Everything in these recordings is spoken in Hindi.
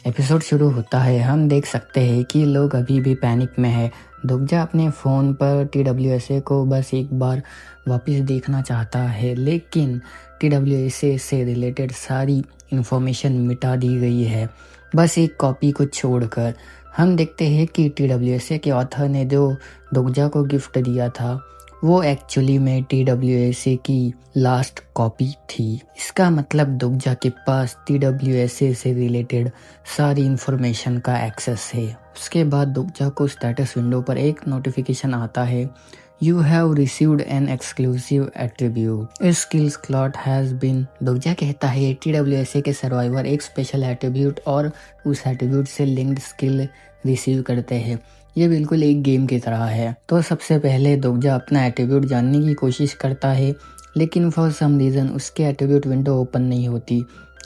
एपिसोड शुरू होता है। हम देख सकते हैं कि लोग अभी भी पैनिक में है। दुग्जा अपने फ़ोन पर TWSA को बस एक बार वापस देखना चाहता है, लेकिन TWSA से रिलेटेड सारी इन्फॉर्मेशन मिटा दी गई है, बस एक कॉपी को छोड़कर। हम देखते हैं कि TWSA के ऑथर ने जो दुग्जा को गिफ्ट दिया था वो एक्चुअली में TWSA की लास्ट कॉपी थी। इसका मतलब दुग्जा के पास TWSA से रिलेटेड सारी इन्फॉर्मेशन का एक्सेस है। उसके बाद दुग्जा को स्टेटस विंडो पर एक नोटिफिकेशन आता है, you have received an exclusive attribute, a skill slot has been. Dokja कहता है TWSA के सर्वाइवर एक स्पेशल एट्रीब्यूट और उस एट्रीब्यूट से लिंक्ड स्किल रिसीव करते हैं। ये बिल्कुल एक गेम की तरह है। तो सबसे पहले दुग्जा अपना एट्रीब्यूट जानने की कोशिश करता है, लेकिन फॉर सम रीज़न उसके एट्रीब्यूट विंडो ओपन नहीं होती।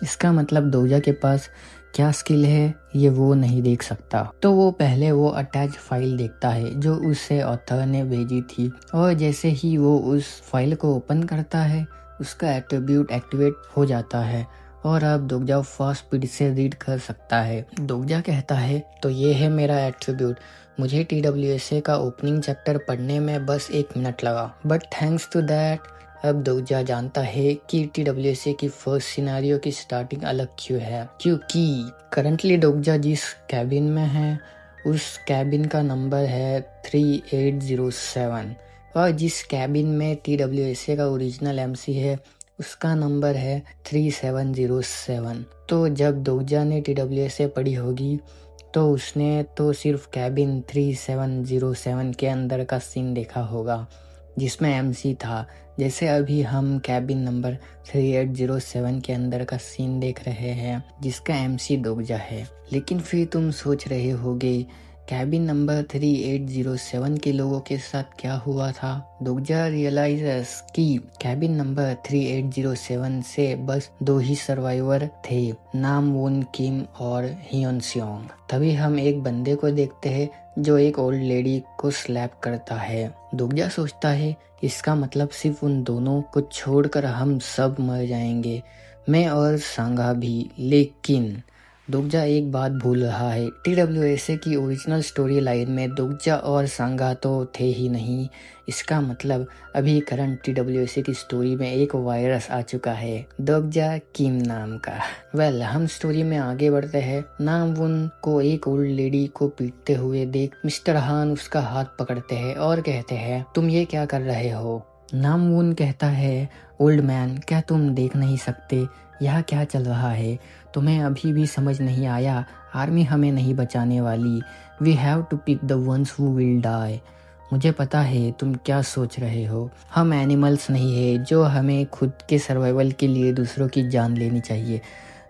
इसका मतलब दुग्जा के पास क्या स्किल है ये वो नहीं देख सकता। तो वो पहले वो अटैच फाइल देखता है जो उससे ऑथर ने भेजी थी, और जैसे ही वो उस फाइल को ओपन करता है उसका एट्रीब्यूट एक्टिवेट हो जाता है और अब दुग्जा फास्ट स्पीड से रीड कर सकता है। दुग्जा कहता है, तो ये है मेरा एट्रीब्यूट। मुझे TWSA का ओपनिंग चैप्टर पढ़ने में बस 1 मिनट लगा, बट थैंक्स टू दैट अब दुग्जा जानता है कि TWSA की फर्स्ट सिनेरियो की स्टार्टिंग अलग क्यों है। क्योंकि करंटली दुग्जा जिस कैबिन में है उस कैबिन का नंबर है 3807, और जिस कैबिन में TWSA का ओरिजिनल MC है उसका नंबर है 3707। तो जब दुग्जा ने TWSA पढ़ी होगी तो उसने तो सिर्फ कैबिन 3707 के अंदर का सीन देखा होगा जिसमें MC था, जैसे अभी हम कैबिन नंबर 3807 के अंदर का सीन देख रहे हैं जिसका MC दुग्जा है। लेकिन फिर तुम सोच रहे होगे कैबिन नंबर 3807 के लोगों के साथ क्या हुआ था। दुग्जा रियलाइजेस कि कैबिन नंबर 3807 से बस 2 ही सर्वाइवर थे, नाम वुन किम और हियोन सियोंग। तभी हम एक बंदे को देखते हैं जो एक ओल्ड लेडी को स्लैप करता है। दुग्जा सोचता है इसका मतलब सिर्फ उन दोनों को छोड़कर हम सब मर जाएंगे, मैं और सांगा भी। लेकिन दुग्जा एक बात भूल रहा है, TWSA की ओरिजिनल स्टोरी लाइन में दुग्जा और सांगा तो थे ही नहीं। इसका मतलब अभी करंट TWSA की स्टोरी में एक वायरस आ चुका है दुग्जा किम नाम का। हम स्टोरी में आगे बढ़ते हैं। नामवुन को एक ओल्ड लेडी को पीटते हुए देख मिस्टर हान उसका हाथ पकड़ते हैं और कहते हैं, तुम ये क्या कर रहे हो। नामवुन कहता है, ओल्ड मैन क्या तुम देख नहीं सकते यहाँ क्या चल रहा है। तुम्हें अभी भी समझ नहीं आया, आर्मी हमें नहीं बचाने वाली। We have to pick the ones who will die. मुझे पता है तुम क्या सोच रहे हो, हम एनिमल्स नहीं है जो हमें खुद के सर्वाइवल के लिए दूसरों की जान लेनी चाहिए।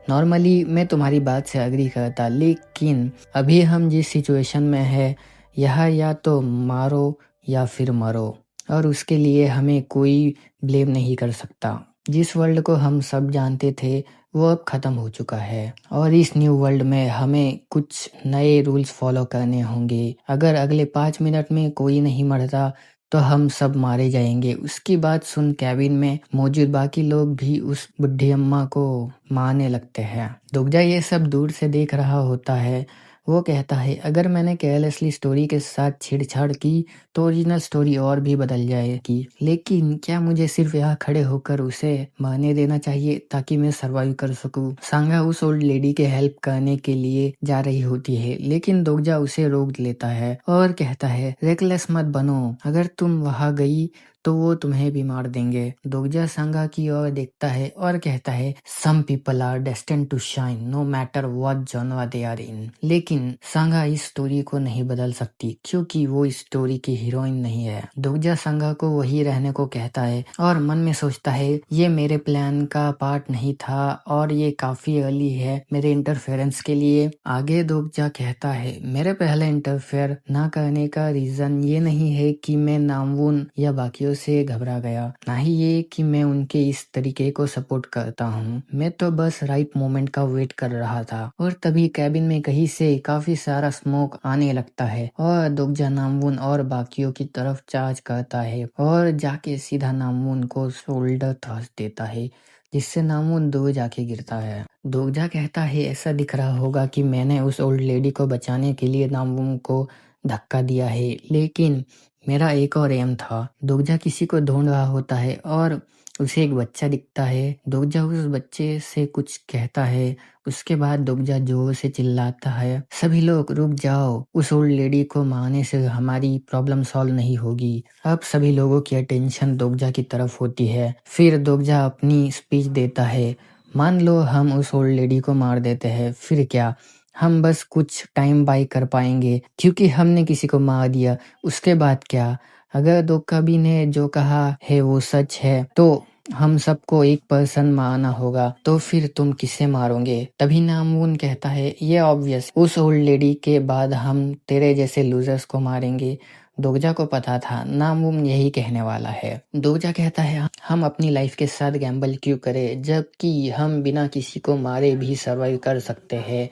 नॉर्मली मैं तुम्हारी बात से एग्री करता, लेकिन अभी हम जिस सिचुएशन में है यह या तो मारो या फिर मरो, और उसके लिए हमें कोई ब्लेम नहीं कर सकता। जिस वर्ल्ड को हम सब जानते थे वो अब ख़त्म हो चुका है, और इस न्यू वर्ल्ड में हमें कुछ नए रूल्स फॉलो करने होंगे। अगर अगले 5 मिनट में कोई नहीं मरता तो हम सब मारे जाएंगे। उसकी बात सुन कैबिन में मौजूद बाकी लोग भी उस बुढ़ी अम्मा को मारने लगते हैं। दुग्जा ये सब दूर से देख रहा होता है। वो कहता है, अगर मैंने केयरलेसली स्टोरी के साथ छेड़छाड़ की तो ओरिजिनल स्टोरी और भी बदल जाएगी। लेकिन क्या मुझे सिर्फ यहाँ खड़े होकर उसे मारने देना चाहिए ताकि मैं सरवाइव कर सकूं। सांगा उस ओल्ड लेडी के हेल्प करने के लिए जा रही होती है, लेकिन दुग्जा उसे रोक लेता है और कहता है, रेकलेस मत बनो, अगर तुम वहां गई तो वो तुम्हें भी मार देंगे। दुग्जा सांगा की ओर देखता है और कहता है, some people are destined to shine no matter what genre they are in. लेकिन सांगा इस स्टोरी को नहीं बदल सकती क्योंकि वो इस स्टोरी की हीरोइन नहीं है। दुग्जा सांगा को वही रहने को कहता है और मन में सोचता है, ये मेरे प्लान का पार्ट नहीं था और ये काफी अर्ली है मेरे इंटरफेरेंस के लिए। आगे दुग्जा कहता है, मेरे पहले इंटरफेयर ना करने का रीजन ये नहीं है कि मैं नामवुन या बाकियों से घबरा गया, ना ही ये कि मैं उनके इस तरीके को सपोर्ट करता हूँ। मैं तो बस राइट मोमेंट का वेट कर रहा था। और तभी कैबिन में कहीं से काफी सारा स्मोक आने लगता है और दुग्जा नामवुन और बाकियों की तरफ चार्ज करता है और जाके सीधा नामवुन को शोल्डर थ्रस्ट देता है, जिससे नामून दूर जाके गिरता है। दोगजा कहता है ऐसा दिख रहा होगा कि मैंने उस ओल्ड लेडी को बचाने के लिए नामून को धक्का दिया है, लेकिन मेरा एक और एम था। दोगजा किसी को ढूंढ रहा होता है और उसे एक बच्चा दिखता है। दोगजा उस बच्चे से कुछ कहता है। उसके बाद दोगजा जोर से चिल्लाता है, सभी लोग रुक जाओ, उस ओल्ड लेडी को मारने से हमारी प्रॉब्लम सॉल्व नहीं होगी। अब सभी लोगों की अटेंशन दोगजा की तरफ होती है। फिर दोगजा अपनी स्पीच देता है, मान लो हम उस ओल्ड लेडी को मार देते हैं, फिर क्या? हम बस कुछ टाइम बाय कर पाएंगे क्योंकि हमने किसी को मार दिया। उसके बाद क्या? अगर दोकबी ने जो कहा है वो सच है तो हम सबको एक पर्सन मारना होगा, तो फिर तुम किसे मारोगे? तभी नामून कहता है, ये ऑब्वियस, उस ओल्ड लेडी के बाद हम तेरे जैसे लूजर्स को मारेंगे। दोगजा को पता था नामून यही कहने वाला है। दोगजा कहता है, हम अपनी लाइफ के साथ गैम्बल क्यों करें जबकि हम बिना किसी को मारे भी सर्वाइव कर सकते हैं।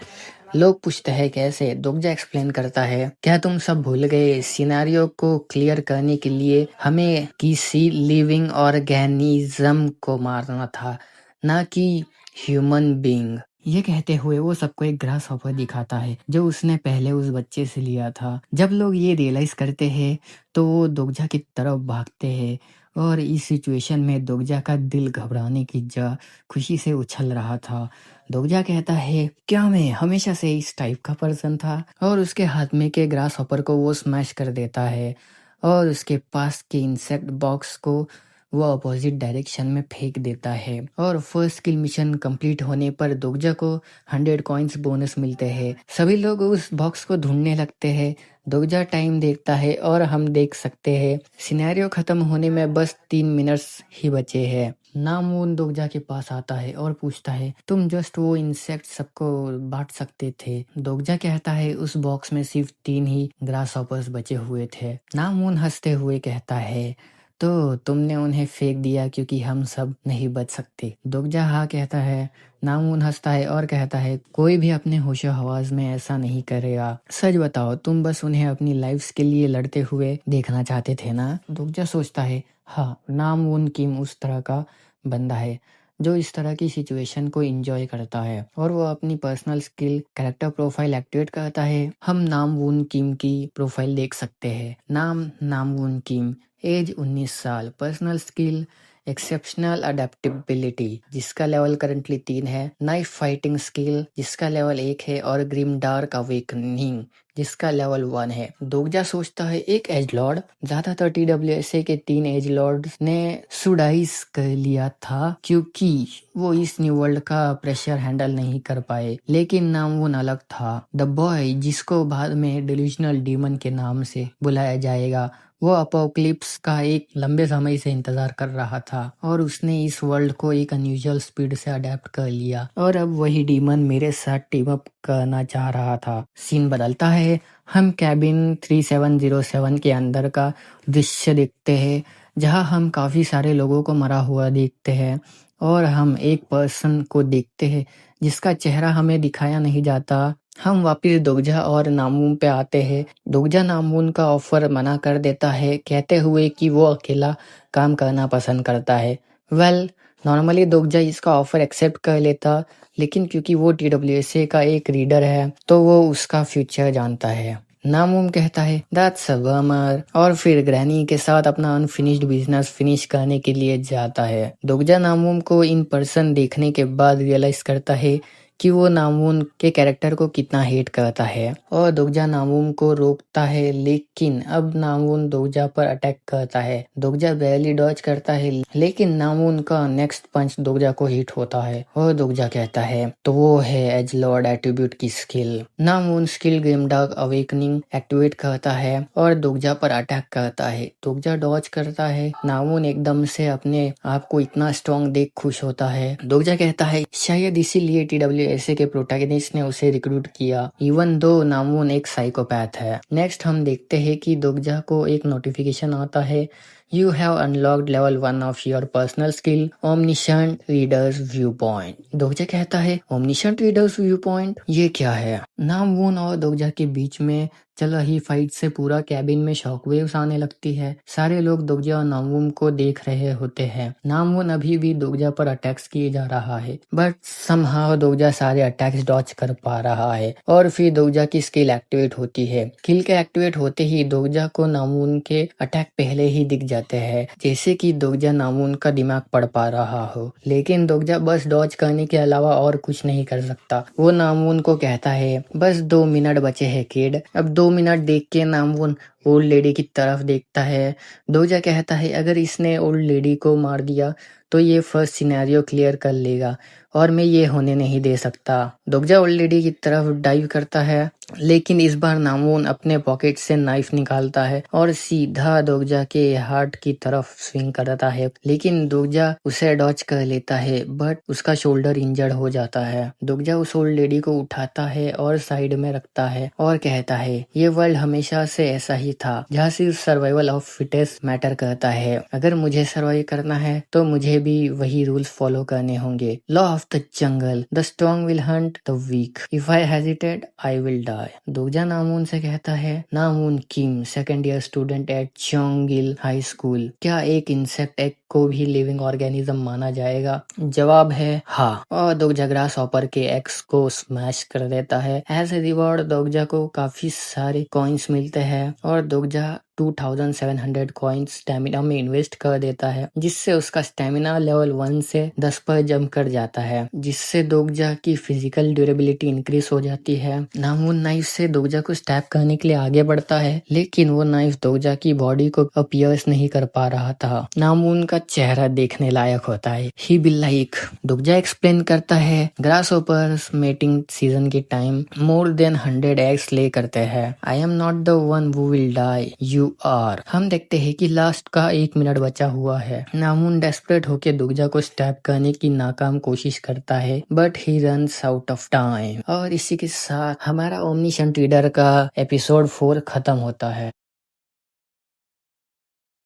लोग पूछते हैं कैसे? दोगजा एक्सप्लेन करता है, क्या तुम सब भूल गए? सिनेरियो को क्लियर करने के लिए हमें किसी लिविंग ऑर्गेनिज्म को मारना था, ना कि ह्यूमन बीइंग। ये कहते हुए वो सबको एक ग्रास हॉपर दिखाता है जो उसने पहले उस बच्चे से लिया था। जब लोग ये रियलाइज करते हैं तो वो दोगजा की तरफ भागते हैं और इस सिचुएशन में दोगजा का दिल घबराने की जगह खुशी से उछल रहा था। दोगजा कहता है, क्या मैं हमेशा से इस टाइप का पर्सन था? और उसके हाथ में के ग्रास हॉपर को वो स्मैश कर देता है और उसके पास के इंसेक्ट बॉक्स को वो अपोजिट डायरेक्शन में फेंक देता है। और फर्स्ट किल मिशन कंप्लीट होने पर दोगजा को 100 कॉइन्स बोनस मिलते हैं। सभी लोग उस बॉक्स को ढूंढने लगते हैं। दोगजा टाइम देखता है और हम देख सकते हैं सिनेरियो खत्म होने में बस 3 मिनट्स ही बचे हैं। नामून दोगजा के पास आता है और पूछता है, तुम जस्ट वो इंसेक्ट सबको बांट सकते थे। दोगजा कहता है, उस बॉक्स में सिर्फ 3 ही ग्रास हॉपर्स बचे हुए थे। नामून हंसते हुए कहता है, तो तुमने उन्हें फेंक दिया क्योंकि हम सब नहीं बच सकते। दोगजा हाँ कहता है। नामून हंसता है और कहता है, कोई भी अपने होशो हवास में ऐसा नहीं करेगा। सच बताओ, तुम बस उन्हें अपनी लाइफ्स के लिए लड़ते हुए देखना चाहते थे ना? दोगजा सोचता है, हाँ, नामून किम उस तरह का बंदा है जो इस तरह की सिचुएशन को एंजॉय करता है और वो अपनी personal skill character profile activate करता है। हम नामवून किम की प्रोफाइल देख सकते हैं। नाम नामवून किम, एज 19 साल, पर्सनल स्किल एक्सेप्शनल अडेप्टेबिलिटी जिसका लेवल करंटली 3 है, नाइफ फाइटिंग स्किल जिसका लेवल 1 है और ग्रिम डार्क अवेकनिंग जिसका लेवल 1 है। दोगजा सोचता है, एक एज लॉर्ड, ज्यादातर TWSA के 3 एज लॉर्ड ने सुडाइस कर लिया था क्योंकि वो इस न्यू वर्ल्ड का प्रेशर हैंडल नहीं कर पाए, लेकिन नामवून अलग था। द बॉय, जिसको बाद में डिल्यूजनल डीमन के नाम से बुलाया जाएगा, वो अपोक्लिप्स का एक लंबे समय से इंतजार कर रहा था और उसने इस वर्ल्ड को एक अनयूजुअल स्पीड से अडेप्ट कर लिया और अब वही डीमन मेरे साथ टीम अप करना चाह रहा था। सीन बदलता है, हम कैबिन 3707 के अंदर का दृश्य देखते हैं जहां हम काफी सारे लोगों को मरा हुआ देखते हैं और हम एक पर्सन को देखते हैं जिसका चेहरा हमें दिखाया नहीं जाता। हम वापिस दोगजा और नामून पे आते हैं। दोगजा नामून का ऑफर मना कर देता है कहते हुए कि वो अकेला काम करना पसंद करता है। नॉर्मली दोगजा इसका ऑफर एक्सेप्ट कर लेता, लेकिन क्योंकि वो TWSA का एक रीडर है तो वो उसका फ्यूचर जानता है। नामून कहता है, दैट्स अ बमर, और फिर ग्रैनी के साथ अपना अनफिनिश्ड बिजनेस फिनिश करने के लिए जाता है। दोगजा नामून को इन पर्सन देखने के बाद रियलाइज करता है कि वो नामून के कैरेक्टर को कितना हेट करता है और दोगजा नामून को रोकता है, लेकिन अब नामून दोगजा पर अटैक करता है। दोगजा बैरली डॉज करता है, लेकिन नामून का नेक्स्ट पंच दोगजा को हिट होता है और दोगजा कहता है, तो वो है एज लॉर्ड एट्रीब्यूट की skill. Namwoon skill grim dark awakening activate करता है और दोगजा पर अटैक करता है। दोगजा डॉज करता है। नामून एकदम से अपने आप को इतना स्ट्रॉन्ग देख खुश होता है। दोगजा कहता है, शायद इसीलिए TWSA के प्रोटैगनिस्ट ने उसे रिक्रूट किया, इवन दो नामून एक साइकोपैथ है। नेक्स्ट हम देखते हैं कि दोगजा को एक नोटिफिकेशन आता है You have unlocked level 1 of your personal skill, Omniscient Reader's Viewpoint. दोगजा कहता है Omniscient Reader's Viewpoint ये क्या है? नामवून और दोगजा के बीच में चल रही फाइट से पूरा कैबिन में शॉकवेव्स आने लगती है। सारे लोग दोगजा और नामवून को देख रहे होते हैं। नामवून अभी भी दोगजा पर अटैक्स किए जा रहा है, बट समहाउ दोगजा सारे अटैक्स डॉच कर पा रहा है और फिर दोगजा की स्किल एक्टिवेट होती है। स्किल के एक्टिवेट होते ही दोगजा को नामवून के अटैक पहले ही दिख जाते हैं, जैसे कि दोगजा नामवून का दिमाग पढ़ पा रहा हो। लेकिन दोगजा बस डॉच करने के अलावा और कुछ नहीं कर सकता। वो नामवून को कहता है बस 2 मिनट बचे हैं किड। अब 2 मिनट देख के नामवून ओल्ड लेडी की तरफ देखता है। दोगजा कहता है अगर इसने ओल्ड लेडी को मार दिया तो ये फर्स्ट सिनेरियो क्लियर कर लेगा और मैं ये होने नहीं दे सकता। दोगजा ओल्ड लेडी की तरफ डाइव करता है, लेकिन इस बार नामवून अपने पॉकेट से नाइफ निकालता है और सीधा दोगजा के हार्ट की तरफ स्विंग करता है, लेकिन दोगजा उसे डॉच कर लेता है, बट उसका शोल्डर इंजर्ड हो जाता है। दोगजा उस ओल्ड लेडी को उठाता है और साइड में रखता है और कहता है ये वर्ल्ड हमेशा से ऐसा ही था, जहाँ सिर्फ सर्वाइवल ऑफ फिटेस्ट मैटर करता है। अगर मुझे सर्वाइव करना है तो मुझे भी वही रूल्स फॉलो करने होंगे। Law of the jungle, the strong will hunt the weak, if I hesitate I will die. Dokja Namwoon से कहता है Namwoon Kim, second year student at Chongil high school, क्या एक इंसेक्ट एग को भी लिविंग ऑर्गेनिज्म माना जाएगा? जवाब है हाँ, और दोगजा ग्रास हॉपर के एग्स को स्मैश कर देता है। एज ए रिवॉर्ड दोगजा को काफी सारे कॉइन्स मिलते हैं और दोगजा 2700 कॉइन्स स्टेमिना में इन्वेस्ट कर देता है, जिससे उसका स्टेमिना लेवल 1 से 10 पर जंप कर जाता है, जिससे दोगजा की फिजिकल ड्यूरेबिलिटी इंक्रीज हो जाती है। नामवून नाइफ से दोगजा को स्टैब करने के लिए आगे बढ़ता है, लेकिन वो नाइफ दोगजा की बॉडी को पियर्स नहीं कर पा रहा था। नामवून का चेहरा देखने लायक होता है। ही विल लाइक, दोगजा एक्सप्लेन करता है ग्रासहोपर्स मेटिंग सीजन के time more than 100 eggs lay करते हैं। I am not the one who will die, you are. हम देखते हैं कि लास्ट का 1 मिनट बचा हुआ है। नामवून डेस्परेट होकर दोगजा को स्टैब करने की नाकाम कोशिश करता है, but he runs out of time. और इसी के साथ हमारा ओमनिशंट रीडर का एपिसोड 4 खत्म होता है।